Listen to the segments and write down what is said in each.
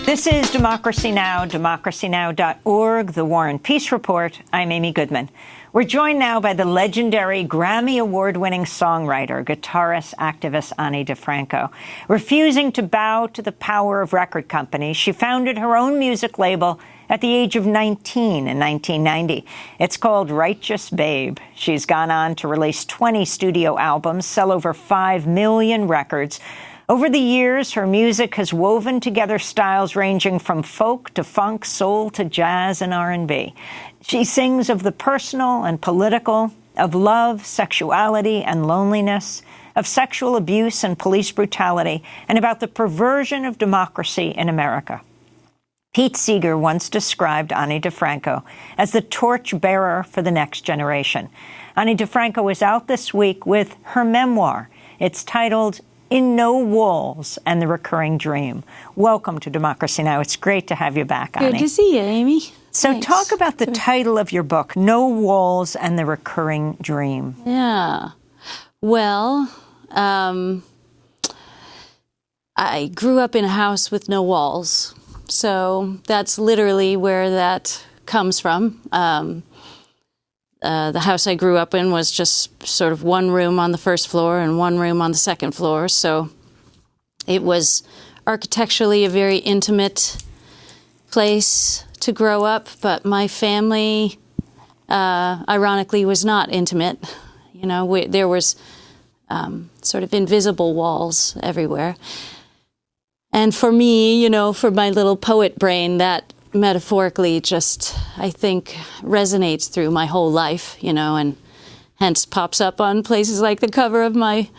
This is Democracy Now!, democracynow.org, The War and Peace Report. I'm Amy Goodman. We're joined now by the legendary Grammy-award-winning songwriter, guitarist, activist Ani DiFranco. Refusing to bow to the power of record companies, she founded her own music label at the age of 19 in 1990. It's called Righteous Babe. She's gone on to release 20 studio albums, sell over 5 million records. Over the years, her music has woven together styles ranging from folk to funk, soul to jazz and R&B. She sings of the personal and political, of love, sexuality and loneliness, of sexual abuse and police brutality, and about the perversion of democracy in America. Pete Seeger once described Ani DiFranco as the torchbearer for the next generation. Ani DiFranco is out this week with her memoir. It's titled In No Walls and the Recurring Dream. Welcome to Democracy Now! It's great to have you back, Ani. Good to see you, Amy. So Thanks. Talk about the title of your book, No Walls and the Recurring Dream. Yeah. Well, I grew up in a house with no walls. So that's literally where that comes from. The house I grew up in was just sort of one room on the first floor and one room on the second floor. So it was architecturally a very intimate place to grow up. But my family, ironically, was not intimate. You know, there was sort of invisible walls everywhere. And for me, you know, for my little poet brain, that metaphorically just, I think, resonates through my whole life, you know, and hence pops up on places like the cover of my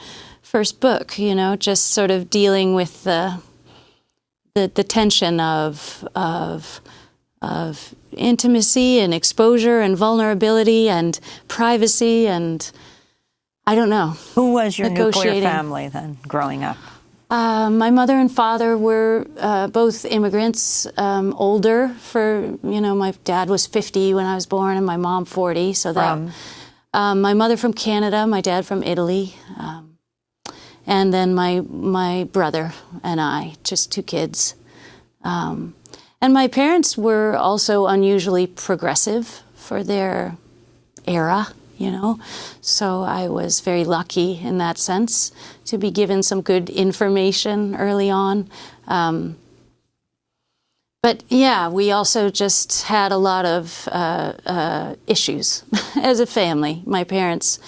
first book, you know, just sort of dealing with the tension of intimacy and exposure and vulnerability and privacy and, I don't know. Who was your nuclear family then, growing up? My mother and father were both immigrants, older for, you know, my dad was 50 when I was born and my mom 40. So that, my mother from Canada, my dad from Italy, and then my brother and I, just two kids. And my parents were also unusually progressive for their era. You know, so I was very lucky in that sense to be given some good information early on. But yeah, we also just had a lot of issues as a family. My parents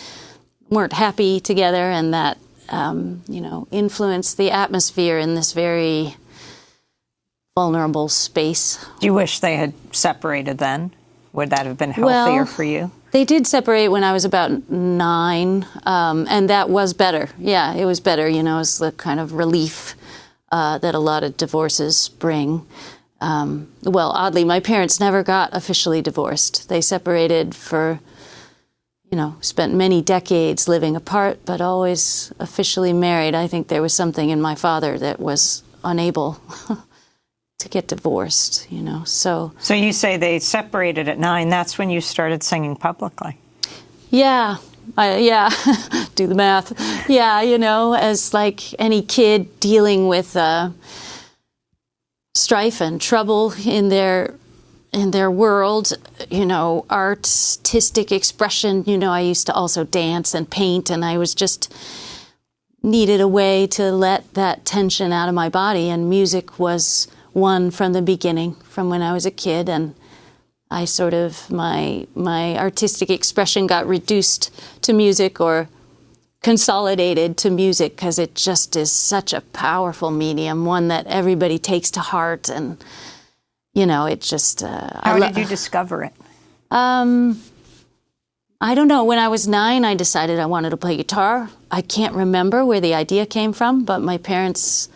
weren't happy together, and that, you know, influenced the atmosphere in this very vulnerable space. Do you wish they had separated then? Would that have been healthier for you? They did separate when I was about 9, and that was better. Yeah, it was better. You know, it's the kind of relief that a lot of divorces bring. Well, oddly, my parents never got officially divorced. They separated for, you know, spent many decades living apart, but always officially married. I think there was something in my father that was unable to get divorced, you know, so. So you say they separated at 9. That's when you started singing publicly. Yeah, yeah, do the math. Yeah, you know, as like any kid dealing with strife and trouble in their world, you know, artistic expression. You know, I used to also dance and paint, and I was just needed a way to let that tension out of my body, and music was one from the beginning, from when I was a kid, and I sort of, my artistic expression got reduced to music or consolidated to music because it just is such a powerful medium, one that everybody takes to heart, and, you know, it just... How did you discover it? I don't know. When I was 9, I decided I wanted to play guitar. I can't remember where the idea came from, but my parents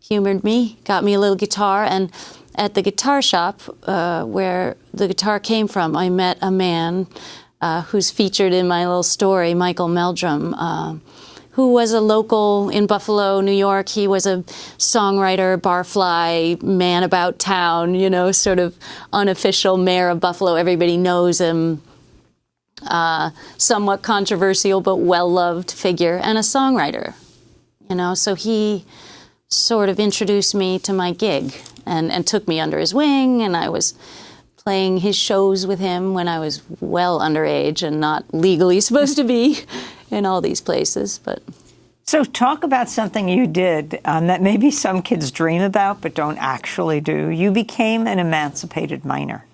humored me, got me a little guitar, and at the guitar shop where the guitar came from, I met a man who's featured in my little story, Michael Meldrum, who was a local in Buffalo, New York. He was a songwriter, barfly, man about town, you know, sort of unofficial mayor of Buffalo. Everybody knows him. Somewhat controversial but well-loved figure, and a songwriter, you know, so he sort of introduced me to my gig, and took me under his wing, and I was playing his shows with him when I was well underage and not legally supposed to be in all these places. But so talk about something you did that maybe some kids dream about but don't actually do. You became an emancipated minor.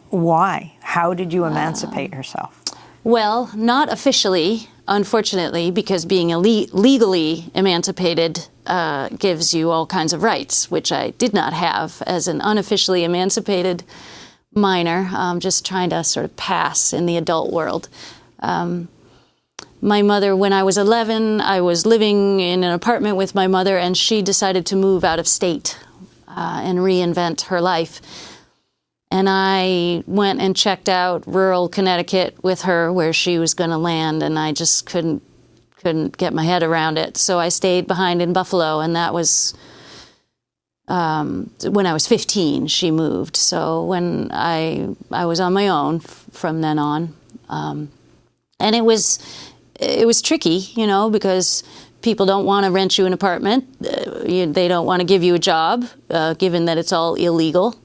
Why? How did you emancipate yourself? Well, not officially, unfortunately, because being legally emancipated gives you all kinds of rights, which I did not have as an unofficially emancipated minor, just trying to sort of pass in the adult world. My mother, when I was 11, I was living in an apartment with my mother, and she decided to move out of state and reinvent her life. And I went and checked out rural Connecticut with her, where she was going to land, and I just couldn't get my head around it. So I stayed behind in Buffalo, and that was when I was 15. She moved. So when I was on my own from then on, and it was tricky, you know, because people don't want to rent you an apartment. They don't want to give you a job, given that it's all illegal.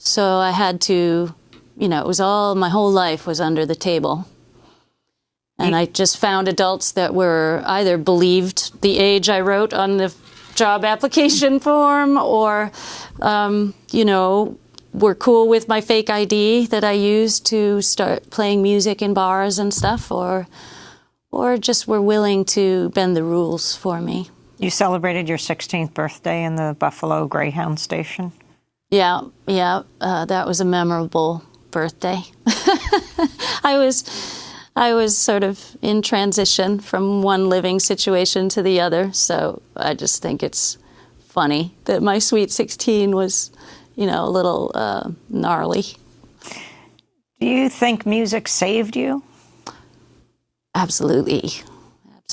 So I had to, you know, it was all, my whole life was under the table. And I just found adults that were either believed the age I wrote on the job application form, or, you know, were cool with my fake ID that I used to start playing music in bars and stuff, or just were willing to bend the rules for me. You celebrated your 16th birthday in the Buffalo Greyhound station? Yeah, that was a memorable birthday. I was sort of in transition from one living situation to the other, so I just think it's funny that my sweet 16 was, you know, a little gnarly. Do you think music saved you? Absolutely.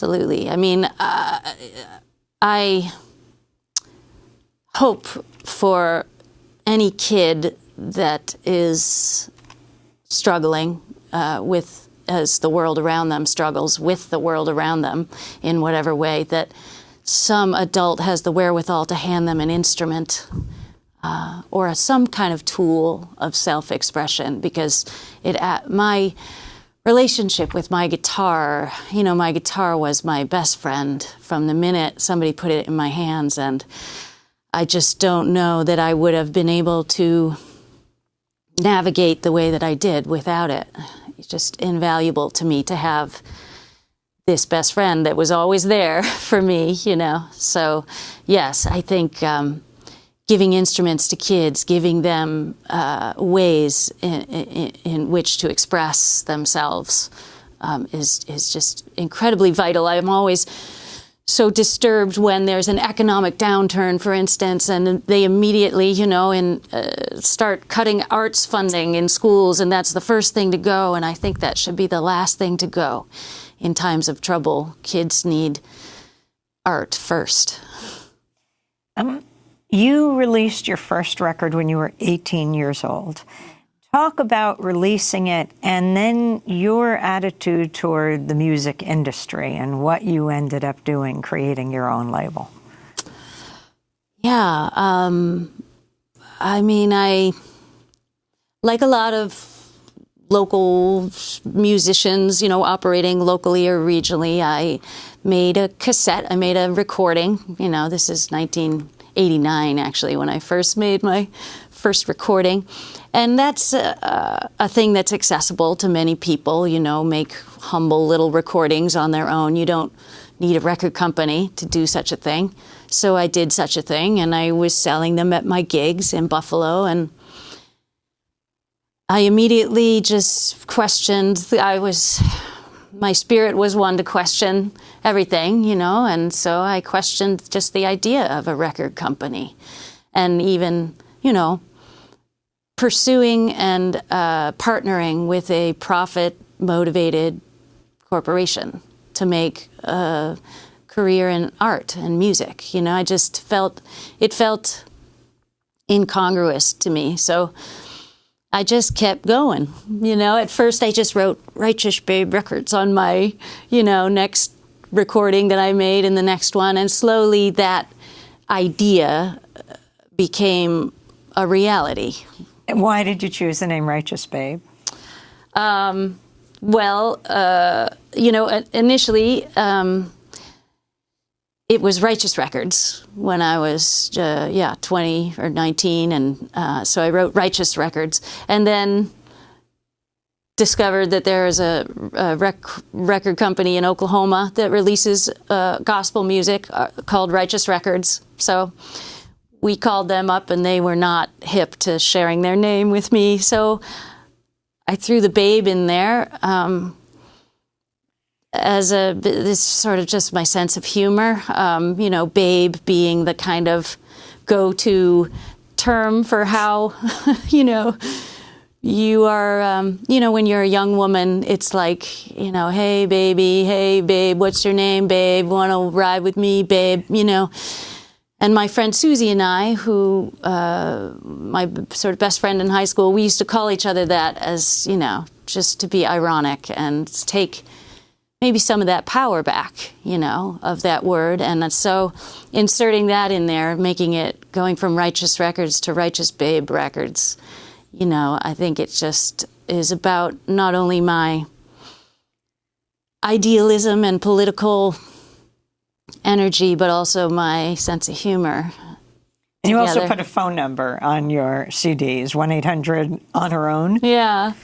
I mean, I hope for any kid that is struggling with, as the world around them struggles with the world around them in whatever way, that some adult has the wherewithal to hand them an instrument or some kind of tool of self-expression, because my relationship with my guitar, you know, my guitar was my best friend from the minute somebody put it in my hands, and I just don't know that I would have been able to navigate the way that I did without it. It's just invaluable to me to have this best friend that was always there for me, you know. So, yes, I think giving instruments to kids, giving them ways in which to express themselves is just incredibly vital. I'm always so disturbed when there's an economic downturn, for instance, and they immediately, you know, start cutting arts funding in schools, and that's the first thing to go. And I think that should be the last thing to go in times of trouble. Kids need art first. You released your first record when you were 18 years old. Talk about releasing it and then your attitude toward the music industry and what you ended up doing, creating your own label. Yeah, I mean, like a lot of local musicians, you know, operating locally or regionally, I made a cassette, I made a recording. You know, this is 1989, actually, when I first made my first recording. And that's a thing that's accessible to many people, you know, make humble little recordings on their own. You don't need a record company to do such a thing. So I did such a thing, and I was selling them at my gigs in Buffalo, and I immediately just questioned. My spirit was one to question everything, you know, and so I questioned just the idea of a record company, and even, you know, pursuing and partnering with a profit-motivated corporation to make a career in art and music. You know, I just felt incongruous to me. So I just kept going. You know, at first I just wrote Righteous Babe Records on my, you know, next recording that I made and the next one. And slowly that idea became a reality. And why did you choose the name Righteous Babe? Initially, it was Righteous Records when I was, 20 or 19, and so I wrote Righteous Records, and then discovered that there is a record company in Oklahoma that releases gospel music called Righteous Records. So we called them up, and they were not hip to sharing their name with me. So I threw the babe in there as this sort of just my sense of humor. Babe being the kind of go-to term for how, you are, when you're a young woman, it's like, hey, baby, hey, babe, what's your name, babe? Want to ride with me, babe? And my friend Susie and I, who, my sort of best friend in high school, we used to call each other that as, just to be ironic and take maybe some of that power back, of that word. And so inserting that in there, making it, going from Righteous Records to Righteous Babe Records, I think it just is about not only my idealism and political energy, but also my sense of humor. And you also put a phone number on your CDs, 1-800 on her own. Yeah.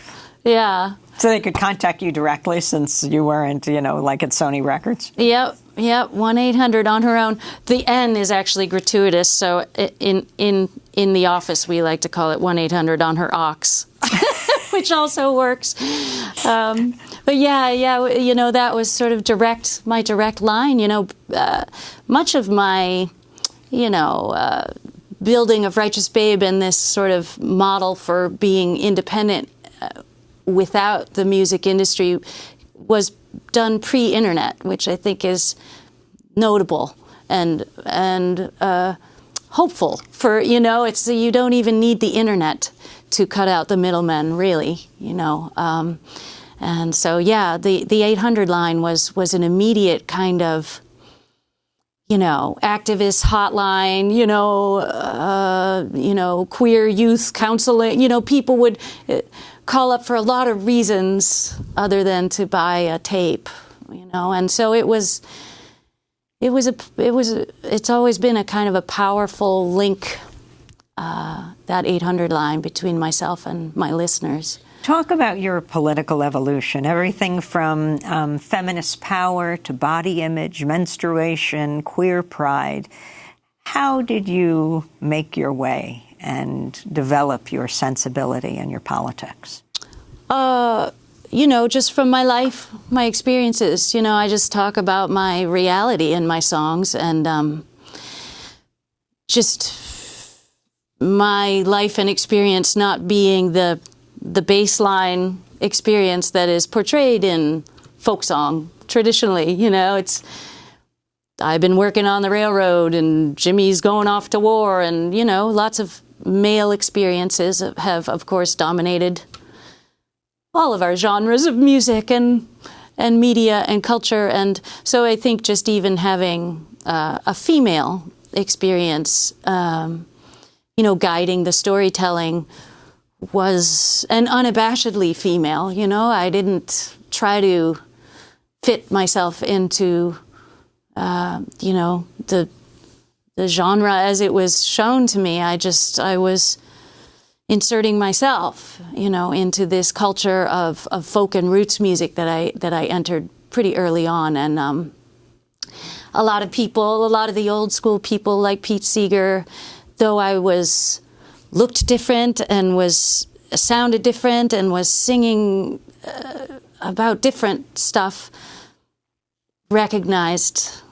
So they could contact you directly since you weren't, like at Sony Records? Yep, 1-800 on her own. The N is actually gratuitous, so in the office we like to call it 1-800 on her ox, which also works. But that was sort of my direct line. Much of my, building of Righteous Babe and this sort of model for being independent without the music industry was done pre-internet, which I think is notable and hopeful for, it's you don't even need the internet to cut out the middlemen, really, and so the 800 line was an immediate kind of activist hotline, queer youth counseling, people would call up for a lot of reasons other than to buy a tape, and so it's always been a kind of a powerful link, that 800 line between myself and my listeners. Talk about your political evolution, everything from feminist power to body image, menstruation, queer pride. How did you make your way and develop your sensibility and your politics? Just from my life, my experiences. I just talk about my reality in my songs, and just my life and experience not being the baseline experience that is portrayed in folk song traditionally. I've been working on the railroad, and Jimmy's going off to war, and lots of male experiences have of course dominated all of our genres of music and media and culture. And so I think just even having a female experience, guiding the storytelling was, and unabashedly female. I didn't try to fit myself into, the genre as it was shown to me. I was inserting myself, into this culture of folk and roots music that I entered pretty early on. And a lot of the old school people like Pete Seeger, though I looked different and sounded different and was singing about different stuff, recognized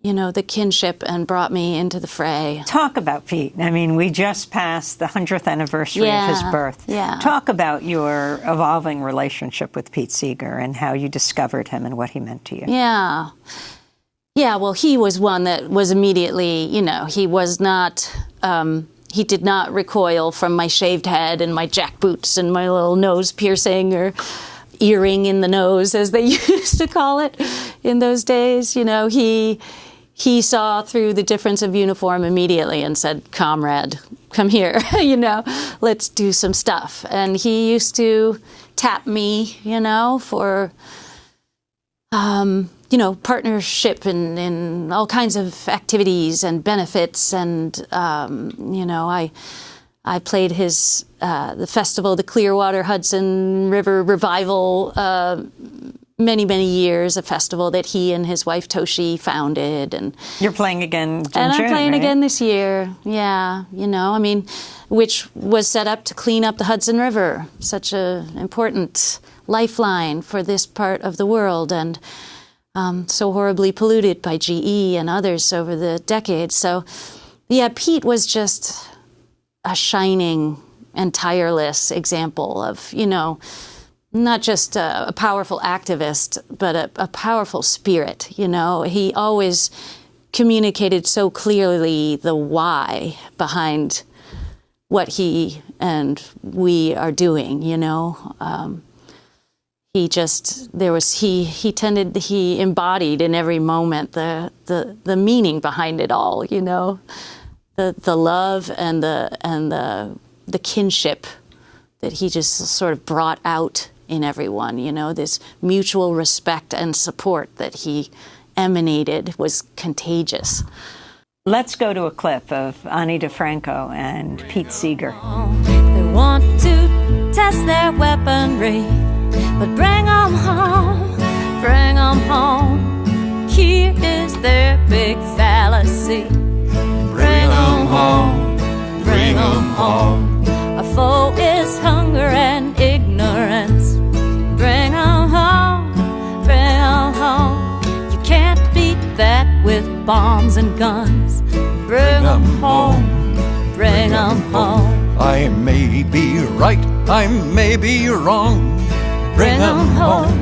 the kinship and brought me into the fray. Talk about Pete. I mean, we just passed the 100th anniversary of his birth. Yeah. Talk about your evolving relationship with Pete Seeger and how you discovered him and what he meant to you. Yeah. Yeah, well, he was one that was immediately, he was not, he did not recoil from my shaved head and my jackboots and my little nose piercing or earring in the nose, as they used to call it in those days. he saw through the difference of uniform immediately and said, "Comrade, come here, you know, let's do some stuff." And he used to tap me, you know, for, you know, partnership in all kinds of activities and benefits. And, you know, I played his, the festival, the Clearwater Hudson River Revival, many, many years, a festival that he and his wife Toshi founded. And you're playing again in and June, I'm playing right? again this year. Yeah, you know, I mean, which was set up to clean up the Hudson River, such an important lifeline for this part of the world, and so horribly polluted by GE and others over the decades. So, yeah, Pete was just a shining and tireless example of, you know, not just a powerful activist, but a powerful spirit, you know. He always communicated so clearly the why behind what he and we are doing, you know. He embodied in every moment the meaning behind it all, you know, the love and the kinship that he just sort of brought out in everyone, you know, this mutual respect and support that he emanated was contagious. Let's go to a clip of Ani DiFranco and Pete Seeger. They want to test their weaponry, but bring 'em home, bring 'em home. Here is their big fallacy. Bring 'em home, bring 'em home. Our foe is hunger and ignorance. Bring 'em home, bring 'em home. You can't beat that with bombs and guns. Bring 'em home, bring 'em home. I may be right, I may be wrong. Bring 'em home,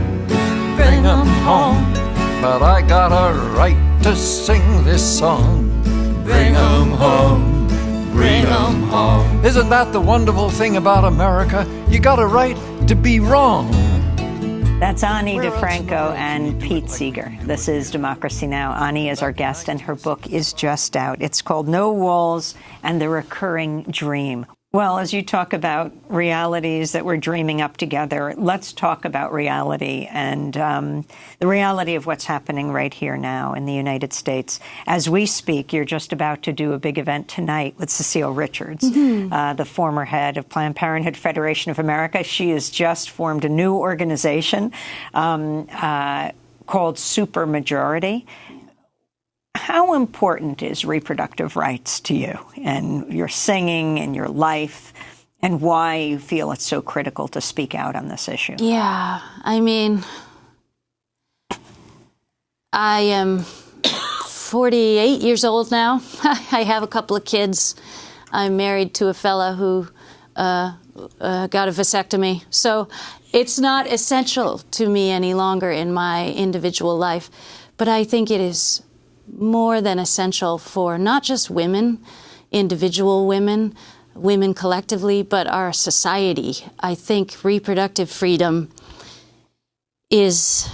bring 'em home. But I got a right to sing this song. Bring 'em home, bring 'em home. Isn't that the wonderful thing about America? You got a right to be wrong. That's Ani DiFranco and Pete Seeger. This is Democracy Now! Ani is our guest, and her book is just out. It's called No Walls and the Recurring Dream. Well, as you talk about realities that we're dreaming up together, let's talk about reality and the reality of what's happening right here now in the United States. As we speak, you're just about to do a big event tonight with Cecile Richards, the former head of Planned Parenthood Federation of America. She has just formed a new organization called Supermajority. How important is reproductive rights to you and your singing and your life, and why you feel it's so critical to speak out on this issue? Yeah, I mean, I am 48 years old now. I have a couple of kids. I'm married to a fella who got a vasectomy. So it's not essential to me any longer in my individual life. But I think it is more than essential for not just women, individual women, women collectively, but our society. I think reproductive freedom is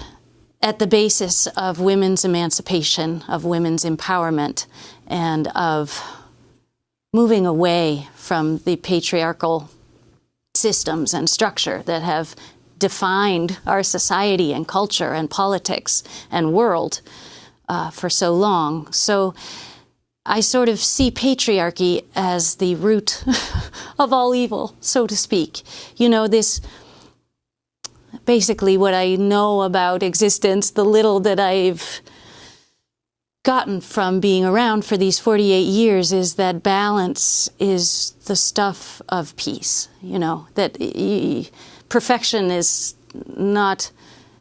at the basis of women's emancipation, of women's empowerment, and of moving away from the patriarchal systems and structure that have defined our society and culture and politics and world for so long. So I sort of see patriarchy as the root of all evil, so to speak. You know, this basically what I know about existence, the little that I've gotten from being around for these 48 years, is that balance is the stuff of peace. You know, that perfection is not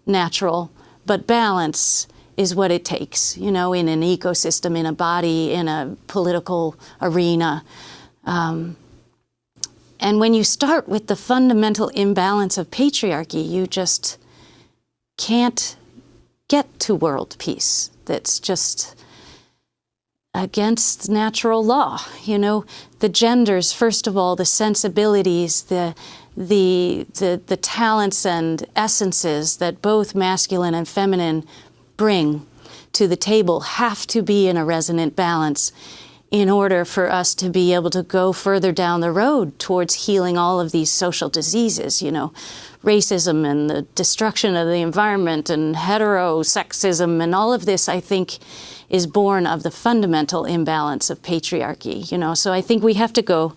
natural, but balance is what it takes, you know, in an ecosystem, in a body, in a political arena. And when you start with the fundamental imbalance of patriarchy, you just can't get to world peace. That's just against natural law. You know, the genders, first of all, the sensibilities, the talents and essences that both masculine and feminine bring to the table have to be in a resonant balance in order for us to be able to go further down the road towards healing all of these social diseases, you know, racism and the destruction of the environment and heterosexism and all of this, I think, is born of the fundamental imbalance of patriarchy, you know. So I think we have to go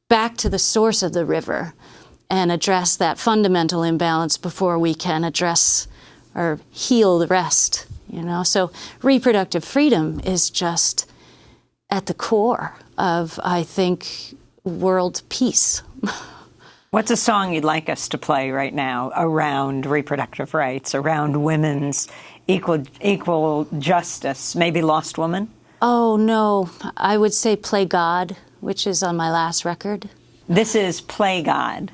back to the source of the river and address that fundamental imbalance before we can address or heal the rest, you know. So reproductive freedom is just at the core of, I think, world peace. What's a song you'd like us to play right now around reproductive rights, around women's equal justice? Maybe Lost Woman? Oh, no. I would say Play God, which is on my last record. This is Play God.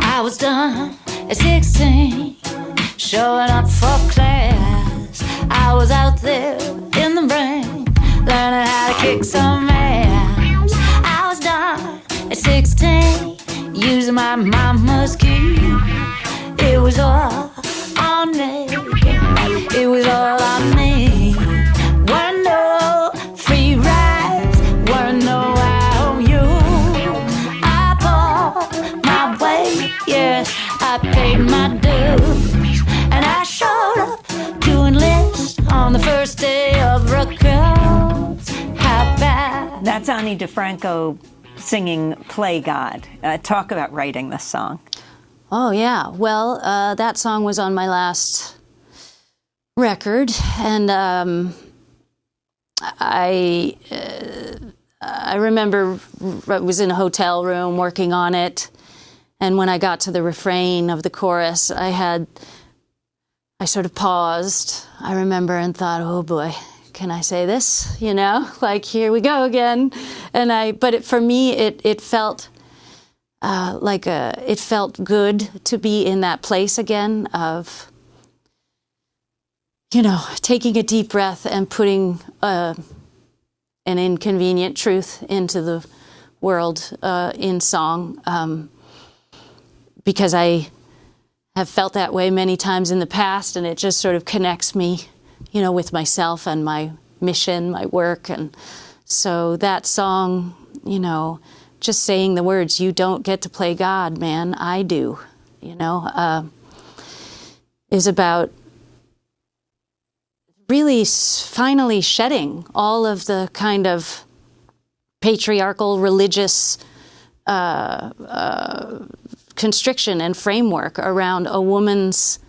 I was done at 16, showing up for class. I was out there in the rain, learning how to kick some ass. I was done at 16, using my mama's key. It was all on me, it was all on me. Weren't no free rides, weren't no IOU. I bought my way, yes, I paid my dues, and I showed up to enlist on the first day of recruits. How bad? That's Ani DiFranco singing Play God. Talk about writing this song. Oh, yeah. Well, that song was on my last record, and I remember I was in a hotel room working on it, and when I got to the refrain of the chorus, I sort of paused, I remember, and thought, oh boy, can I say this? You know, like, here we go again. But for me, it felt it felt good to be in that place again of, you know, taking a deep breath and putting an inconvenient truth into the world in song, because I have felt that way many times in the past, and it just sort of connects me, you know, with myself and my mission, my work. And so that song, you know, just saying the words, you don't get to play God, man, I do, you know, is about really finally shedding all of the kind of patriarchal religious constriction and framework around a woman's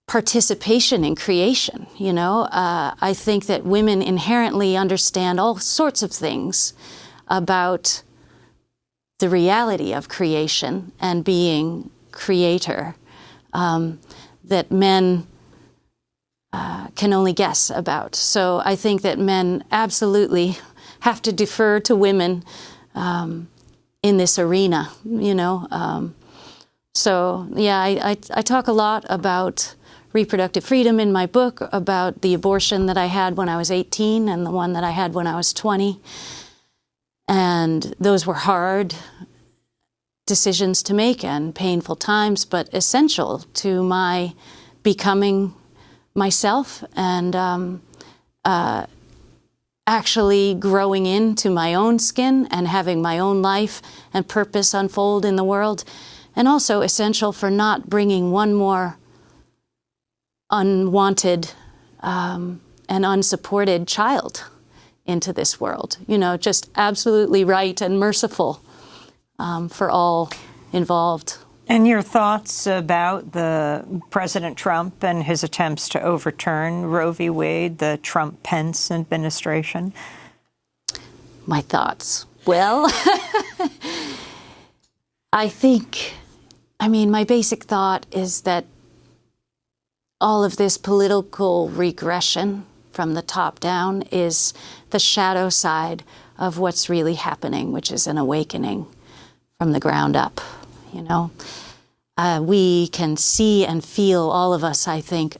participation in creation. You know, I think that women inherently understand all sorts of things about the reality of creation and being creator that men can only guess about. So I think that men absolutely have to defer to women in this arena, you know. So yeah, I talk a lot about reproductive freedom in my book, about the abortion that I had when I was 18 and the one that I had when I was 20. And those were hard decisions to make and painful times, but essential to my becoming myself and actually growing into my own skin and having my own life and purpose unfold in the world, and also essential for not bringing one more unwanted and unsupported child into this world. You know, just absolutely right and merciful for all involved. And your thoughts about the President Trump and his attempts to overturn Roe v. Wade, the Trump-Pence administration? My thoughts. Well, I mean, my basic thought is that all of this political regression from the top down is the shadow side of what's really happening, which is an awakening from the ground up, you know. We can see and feel, all of us, I think,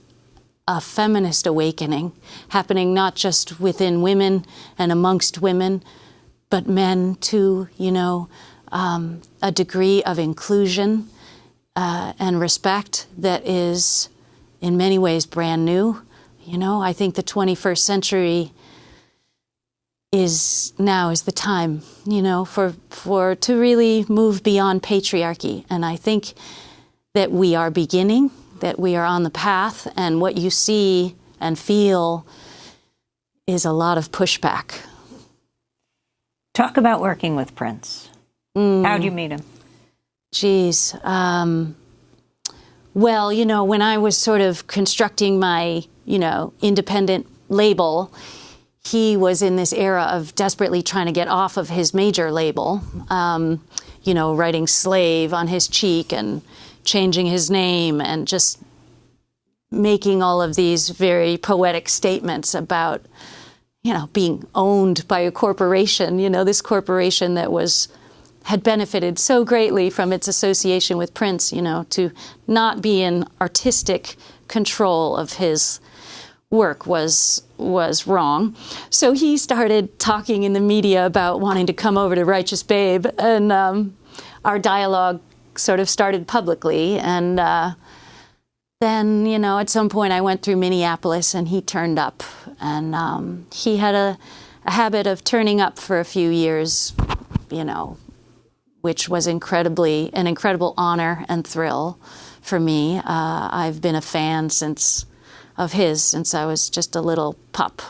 a feminist awakening happening not just within women and amongst women, but men too, you know, a degree of inclusion and respect that is in many ways brand new. You know, I think the 21st century is the time, you know, for to really move beyond patriarchy. And I think that we are beginning, that we are on the path, and what you see and feel is a lot of pushback. Talk about working with Prince. How'd you meet him? Geez. Well, you know, when I was sort of constructing my, you know, independent label, he was in this era of desperately trying to get off of his major label, you know, writing Slave on his cheek and changing his name and just making all of these very poetic statements about, you know, being owned by a corporation, you know, this corporation that had benefited so greatly from its association with Prince, you know, to not be in artistic control of his work was wrong. So he started talking in the media about wanting to come over to Righteous Babe, and our dialogue sort of started publicly. And then, you know, at some point I went through Minneapolis and he turned up, and he had a habit of turning up for a few years, you know, which was an incredible honor and thrill for me. I've been a fan since I was just a little pup,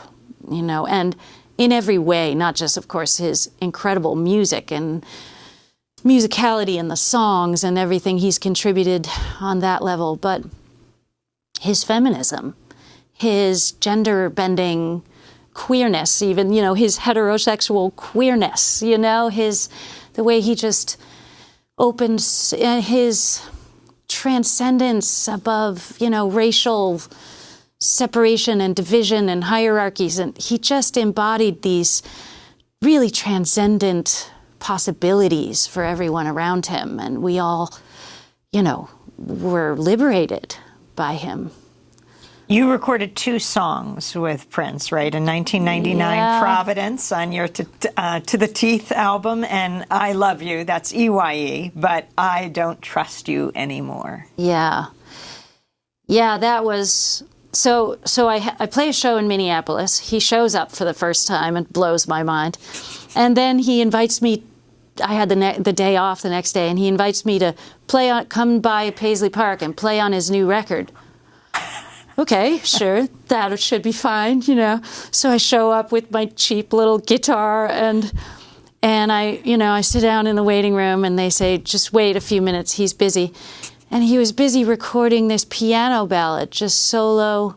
you know, and in every way, not just, of course, his incredible music and musicality in the songs and everything he's contributed on that level, but his feminism, his gender-bending queerness, even, you know, his heterosexual queerness, you know, the way he just opens his transcendence above, you know, racial separation and division and hierarchies. And he just embodied these really transcendent possibilities for everyone around him. And we all, you know, were liberated by him. You recorded 2 songs with Prince, right? In 1999, yeah. Providence on your To the Teeth album, and I Love You, that's EYE, but I Don't Trust You Anymore. Yeah. Yeah, that was... So I play a show in Minneapolis. He shows up for the first time and blows my mind. And then he invites me... I had the day off the next day, and he invites me to come by Paisley Park and play on his new record. Okay, sure, that should be fine, you know. So I show up with my cheap little guitar, and I sit down in the waiting room, and they say, just wait a few minutes, he's busy. And he was busy recording this piano ballad, just solo,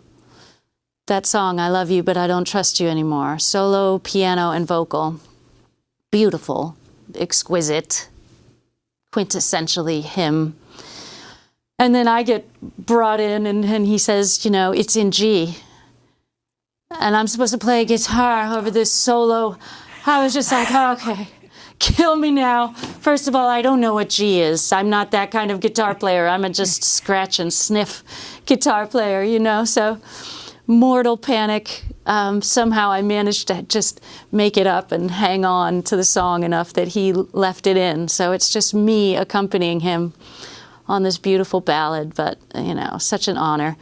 that song, I Love You, But I Don't Trust You Anymore. Solo, piano, and vocal. Beautiful, exquisite, quintessentially him. And then I get brought in, and he says, you know, it's in G. And I'm supposed to play guitar over this solo. I was just like, oh, okay, kill me now. First of all, I don't know what G is. I'm not that kind of guitar player. I'm a just scratch and sniff guitar player, you know. So mortal panic. Somehow I managed to just make it up and hang on to the song enough that he left it in. So it's just me accompanying him on this beautiful ballad, but, you know, such an honor.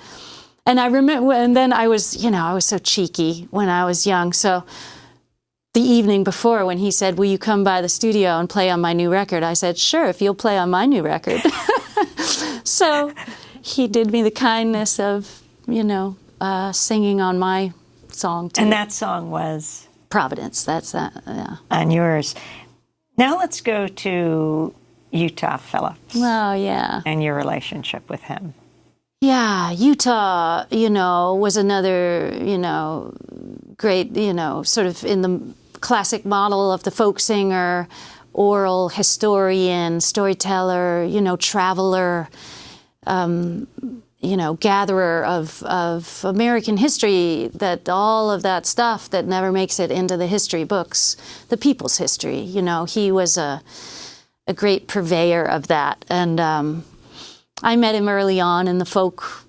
And I remember, and then I was so cheeky when I was young. So the evening before, when he said, will you come by the studio and play on my new record? I said, sure, if you'll play on my new record. So he did me the kindness of, you know, singing on my song too. And that song was? Providence, that's that, yeah. On yours. Now let's go to Utah Phillips. Oh, yeah. And your relationship with him. Yeah, Utah, you know, was another, you know, great, you know, sort of in the classic model of the folk singer, oral historian, storyteller, you know, traveler, you know, gatherer of American history, that all of that stuff that never makes it into the history books, the people's history. You know, he was a a great purveyor of that. And I met him early on in the folk,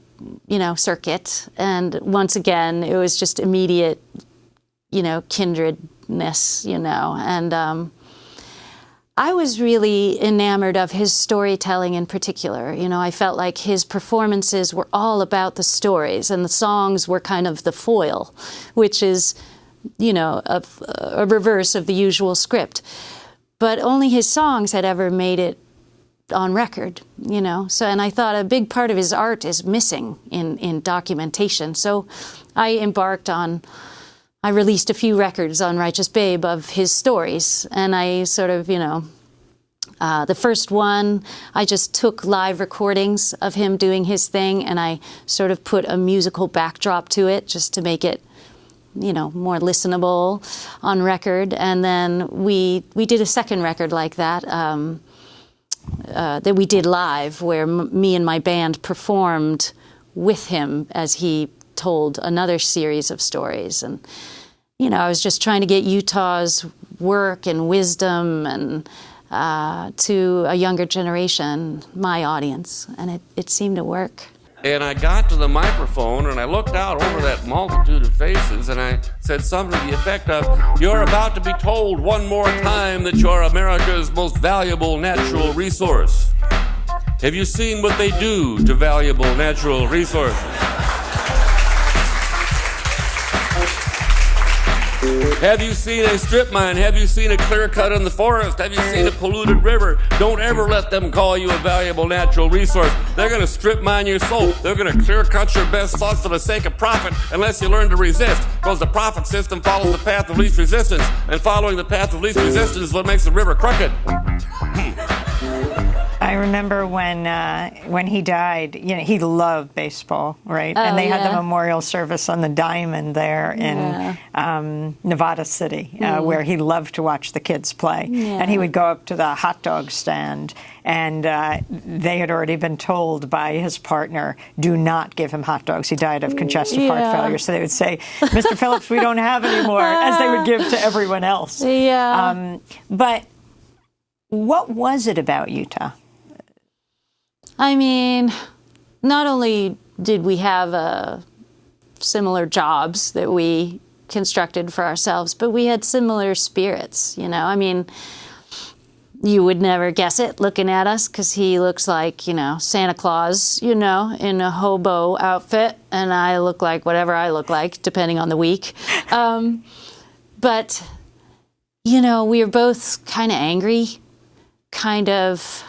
circuit. And once again, it was just immediate, kindredness, And I was really enamored of his storytelling in particular. I felt like his performances were all about the stories, and the songs were kind of the foil, which is, a reverse of the usual script. But only his songs had ever made it on record, So, and I thought a big part of his art is missing in documentation. So I released a few records on Righteous Babe of his stories, and I sort of, the first one, I just took live recordings of him doing his thing, and I sort of put a musical backdrop to it just to make it, more listenable on record. And then we did a second record like that, that we did live, where me and my band performed with him as he told another series of stories. And, I was just trying to get Utah's work and wisdom and to a younger generation, my audience, and it seemed to work. And I got to the microphone and I looked out over that multitude of faces and I said something to the effect of, "You're about to be told one more time that you're America's most valuable natural resource. Have you seen what they do to valuable natural resources? Have you seen a strip mine? Have you seen a clear cut in the forest? Have you seen a polluted river? Don't ever let them call you a valuable natural resource. They're going to strip mine your soul. They're going to clear cut your best thoughts for the sake of profit unless you learn to resist, because the profit system follows the path of least resistance, and following the path of least resistance is what makes the river crooked." I remember when he died, he loved baseball, right? And they had the memorial service on the Diamond there in Nevada City, where he loved to watch the kids play. Yeah. And he would go up to the hot dog stand, and they had already been told by his partner, do not give him hot dogs. He died of congestive heart failure. So they would say, "Mr. Phillips, we don't have any more," as they would give to everyone else. Yeah. But what was it about Utah? I mean, not only did we have similar jobs that we constructed for ourselves, but we had similar spirits, I mean, you would never guess it looking at us, because he looks like, Santa Claus, in a hobo outfit, and I look like whatever I look like, depending on the week. But, we were both kind of angry, kind of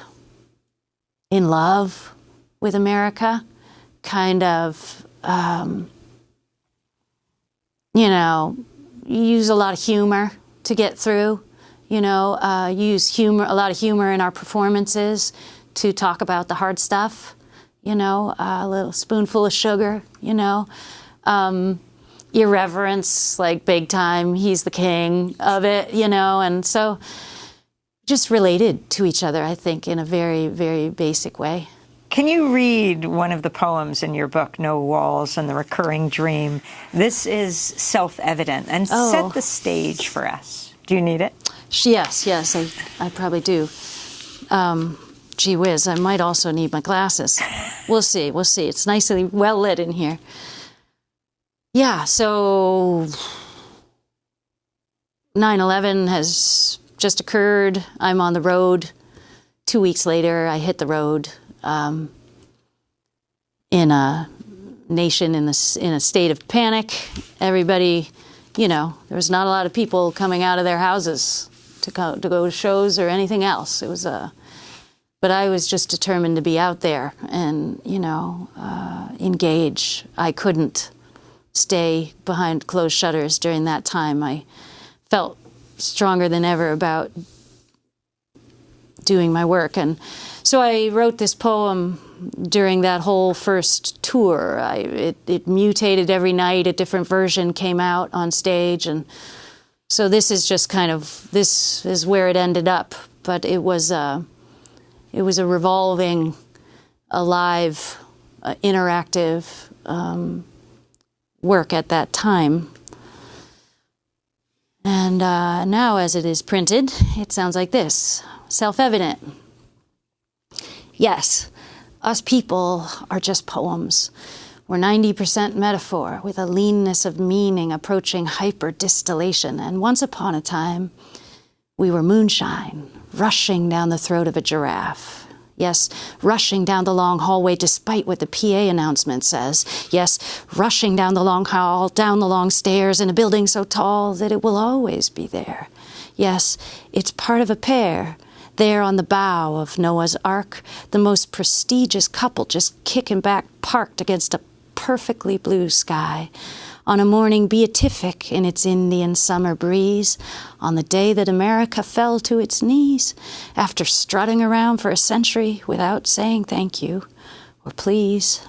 in love with America, kind of, use a lot of humor to get through, use a lot of humor in our performances to talk about the hard stuff, a little spoonful of sugar, irreverence, like big time. He's the king of it, and so just related to each other, I think, in a very, very basic way. Can you read one of the poems in your book, No Walls and the Recurring Dream? This is self-evident, and set the stage for us. Do you need it? Yes, I probably do. Gee whiz, I might also need my glasses. We'll see. It's nicely well lit in here. Yeah, so 9/11 has just occurred. I'm on the road. 2 weeks later, I hit the road in a nation in a state of panic. Everybody, there was not a lot of people coming out of their houses to go to shows or anything else. It was but I was just determined to be out there and engage. I couldn't stay behind closed shutters during that time. I felt stronger than ever about doing my work. And so I wrote this poem during that whole first tour. It mutated every night. A different version came out on stage. And so this is just this is where it ended up. But it was a revolving, alive, interactive work at that time. And now, as it is printed, it sounds like this. self-evident. Yes, us people are just poems. We're 90% metaphor with a leanness of meaning approaching hyper-distillation. And once upon a time, we were moonshine, rushing down the throat of a giraffe. Yes, rushing down the long hallway despite what the PA announcement says. Yes, rushing down the long hall, down the long stairs in a building so tall that it will always be there. Yes, it's part of a pair, there on the bow of Noah's Ark, the most prestigious couple just kicking back, parked against a perfectly blue sky, on a morning beatific in its Indian summer breeze, on the day that America fell to its knees, after strutting around for a century without saying thank you or please.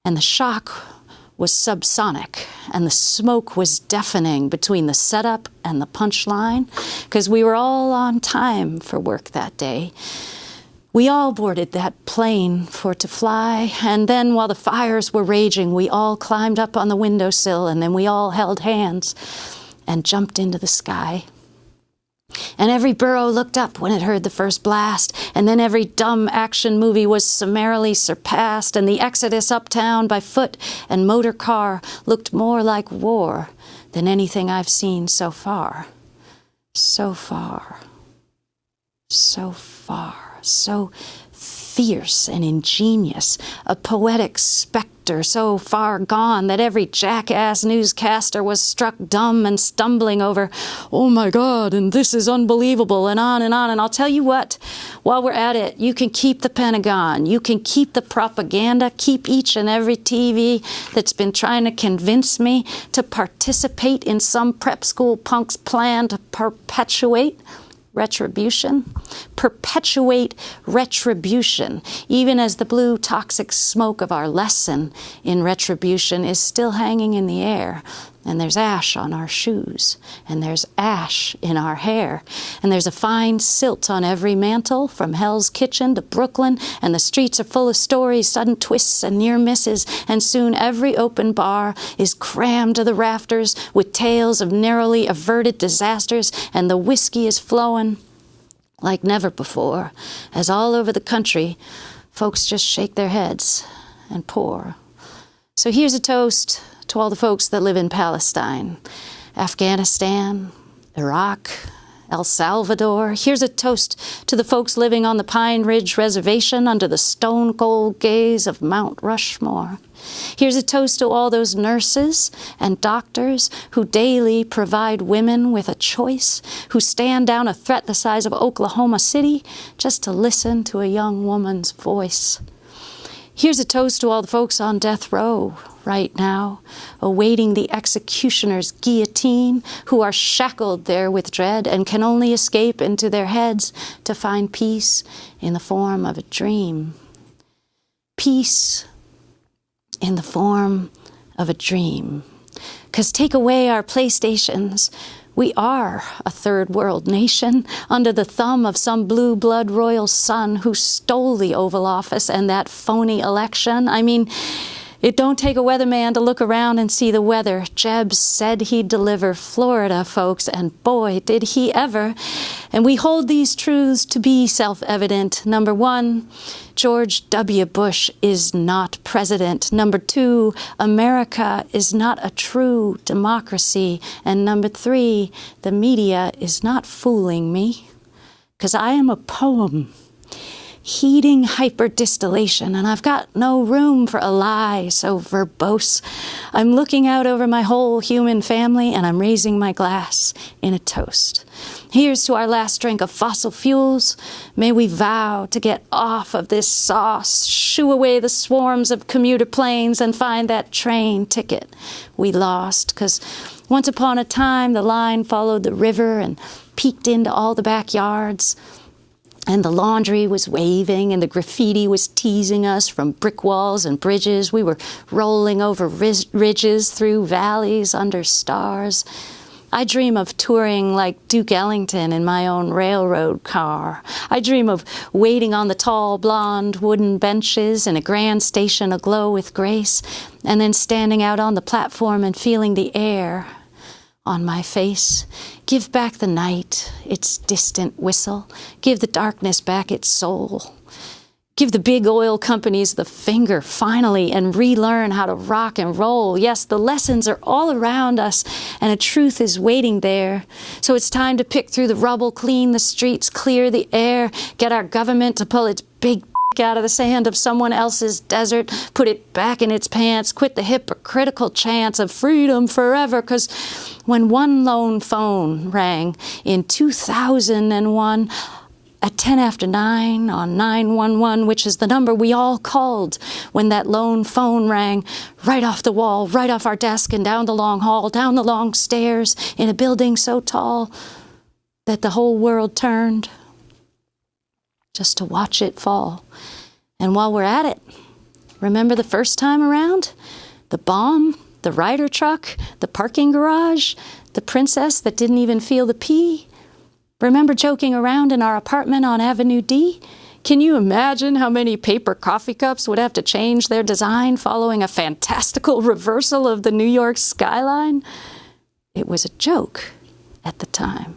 And the shock was subsonic, and the smoke was deafening between the setup and the punchline, because we were all on time for work that day. We all boarded that plane for it to fly, and then while the fires were raging, we all climbed up on the windowsill, and then we all held hands and jumped into the sky. And every burro looked up when it heard the first blast, and then every dumb action movie was summarily surpassed, and the exodus uptown by foot and motor car looked more like war than anything I've seen so far. So far. So far. So fierce and ingenious, a poetic specter so far gone that every jackass newscaster was struck dumb and stumbling over, "Oh my God, and this is unbelievable," and on and on. And I'll tell you what, while we're at it, you can keep the Pentagon, you can keep the propaganda, keep each and every TV that's been trying to convince me to participate in some prep school punk's plan to perpetuate retribution, perpetuate retribution, even as the blue toxic smoke of our lesson in retribution is still hanging in the air. And there's ash on our shoes, and there's ash in our hair, and there's a fine silt on every mantle from Hell's Kitchen to Brooklyn, and the streets are full of stories, sudden twists and near misses, and soon every open bar is crammed to the rafters with tales of narrowly averted disasters, and the whiskey is flowing like never before, as all over the country, folks just shake their heads and pour. So here's a toast to all the folks that live in Palestine, Afghanistan, Iraq, El Salvador. Here's a toast to the folks living on the Pine Ridge Reservation under the stone-cold gaze of Mount Rushmore. Here's a toast to all those nurses and doctors who daily provide women with a choice, who stand down a threat the size of Oklahoma City just to listen to a young woman's voice. Here's a toast to all the folks on death row right now, awaiting the executioner's guillotine, who are shackled there with dread and can only escape into their heads to find peace in the form of a dream. Peace in the form of a dream. 'Cause take away our PlayStations, we are a third world nation under the thumb of some blue blood royal son who stole the Oval Office and that phony election. I mean, it don't take a weatherman to look around and see the weather. Jeb said he'd deliver Florida, folks, and boy, did he ever. And we hold these truths to be self-evident. Number one, George W. Bush is not president. Number two, America is not a true democracy. And number three, the media is not fooling me, because I am a poem, heeding hyperdistillation, and I've got no room for a lie so verbose. I'm looking out over my whole human family, and I'm raising my glass in a toast. Here's to our last drink of fossil fuels. May we vow to get off of this sauce, shoo away the swarms of commuter planes, and find that train ticket we lost. 'Cause once upon a time, the line followed the river and peeked into all the backyards. And the laundry was waving, and the graffiti was teasing us from brick walls and bridges. We were rolling over ridges, through valleys, under stars. I dream of touring like Duke Ellington in my own railroad car. I dream of waiting on the tall, blonde wooden benches in a grand station aglow with grace, and then standing out on the platform and feeling the air on my face. Give back the night its distant whistle. Give the darkness back its soul. Give the big oil companies the finger, finally, and relearn how to rock and roll. Yes, the lessons are all around us, and a truth is waiting there. So it's time to pick through the rubble, clean the streets, clear the air, get our government to pull its big out of the sand of someone else's desert, put it back in its pants, quit the hypocritical chance of freedom forever. Because when one lone phone rang in 2001, at 10 after 9 on 911, which is the number we all called when that lone phone rang, right off the wall, right off our desk, and down the long hall, down the long stairs, in a building so tall that the whole world turned just to watch it fall. And while we're at it, remember the first time around? The bomb, the Ryder truck, the parking garage, the princess that didn't even feel the pee? Remember joking around in our apartment on Avenue D? Can you imagine how many paper coffee cups would have to change their design following a fantastical reversal of the New York skyline? It was a joke at the time.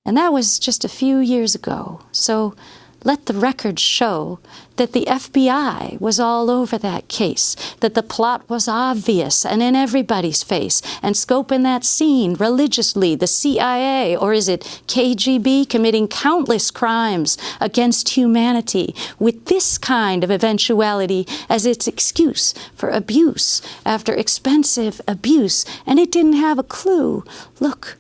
And that was just a few years ago. So let the record show that the FBI was all over that case, that the plot was obvious and in everybody's face, and scoping that scene religiously, the CIA, or is it KGB, committing countless crimes against humanity with this kind of eventuality as its excuse for abuse after expensive abuse, and it didn't have a clue. Look,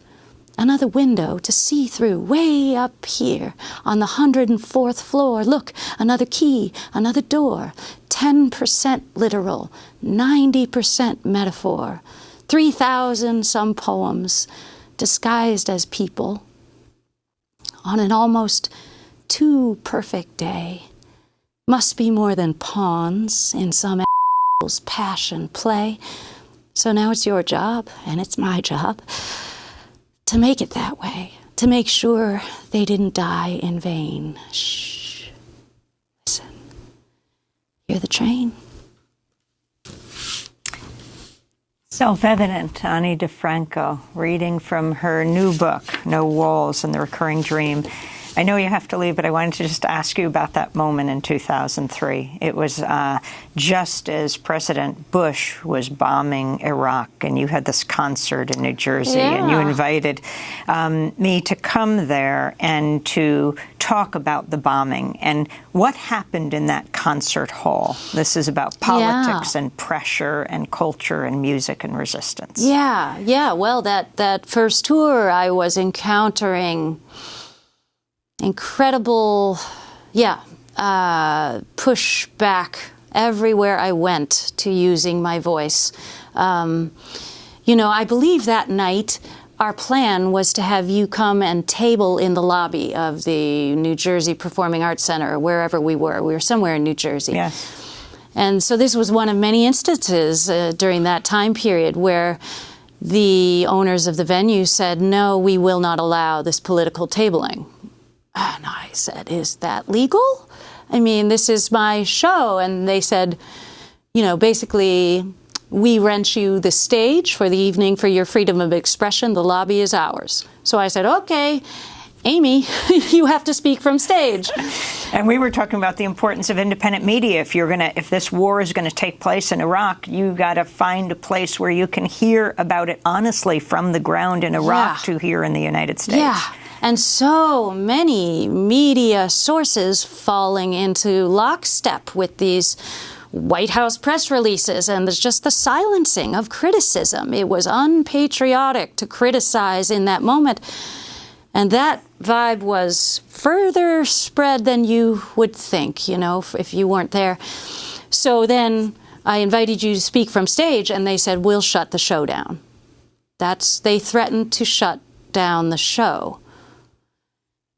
another window to see through, way up here on the 104th floor. Look, another key, another door. 10% literal, 90% metaphor. 3,000 some poems disguised as people on an almost too perfect day. Must be more than pawns in some passion play. So now it's your job, and it's my job, to make it that way, to make sure they didn't die in vain. Shh. Listen. Hear the train? Self-evident, Ani DiFranco, reading from her new book, No Walls and the Recurring Dream. I know you have to leave, but I wanted to just ask you about that moment in 2003. It was just as President Bush was bombing Iraq, and you had this concert in New Jersey, and you invited me to come there and to talk about the bombing and what happened in that concert hall. This is about politics and pressure and culture and music and resistance. Yeah. Well, that first tour, I was encountering incredible, pushback everywhere I went to using my voice. I believe that night our plan was to have you come and table in the lobby of the New Jersey Performing Arts Center, or wherever we were. We were somewhere in New Jersey. Yes. And so this was one of many instances during that time period where the owners of the venue said, no, we will not allow this political tabling. And I said, is that legal? I mean, this is my show. And they said, basically, we rent you the stage for the evening for your freedom of expression. The lobby is ours. So I said, okay, Amy, you have to speak from stage. And we were talking about the importance of independent media. If this war is going to take place in Iraq, you got to find a place where you can hear about it honestly from the ground in Iraq to here in the United States. Yeah. And so many media sources falling into lockstep with these White House press releases, and there's just the silencing of criticism. It was unpatriotic to criticize in that moment. And that vibe was further spread than you would think, if you weren't there. So then I invited you to speak from stage, and they said, we'll shut the show down. They threatened to shut down the show.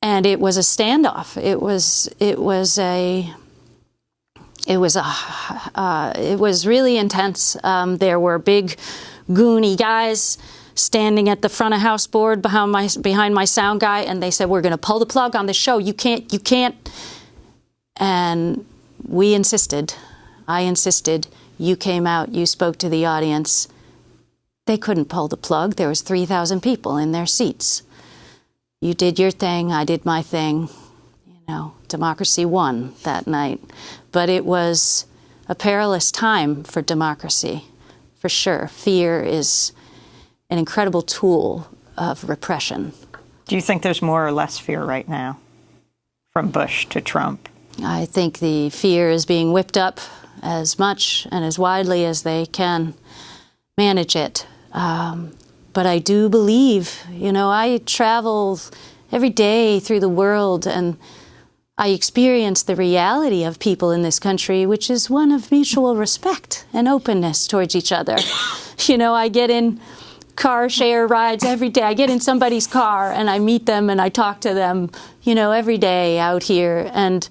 And it was a standoff. It was really intense. There were big, goony guys standing at the front of house board behind my sound guy, and they said, "We're going to pull the plug on the show. You can't." And we insisted. I insisted. You came out. You spoke to the audience. they couldn't pull the plug. There was 3,000 people in their seats. You did your thing, I did my thing. You know, democracy won that night. But it was a perilous time for democracy, for sure. Fear is an incredible tool of repression. Do you think there's more or less fear right now, from Bush to Trump? I think the fear is being whipped up as much and as widely as they can manage it. But I do believe, you know, I travel every day through the world and I experience the reality of people in this country, which is one of mutual respect and openness towards each other. You know, I get in car share rides every day. I get in somebody's car and I meet them and I talk to them, you know, every day out here, and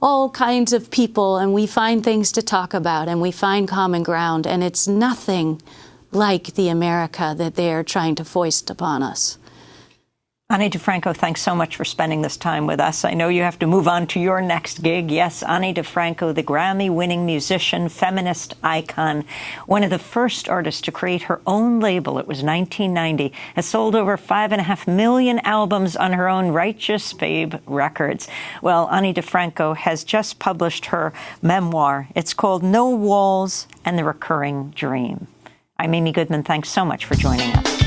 all kinds of people, and we find things to talk about and we find common ground, and it's nothing like the America that they are trying to foist upon us. Ani DiFranco, thanks so much for spending this time with us. I know you have to move on to your next gig. Yes, Ani DiFranco, the Grammy-winning musician, feminist icon, one of the first artists to create her own label. It was 1990, has sold over 5.5 million albums on her own Righteous Babe Records. Well, Ani DiFranco has just published her memoir. It's called No Walls and the Recurring Dream. I'm Amy Goodman. Thanks so much for joining us.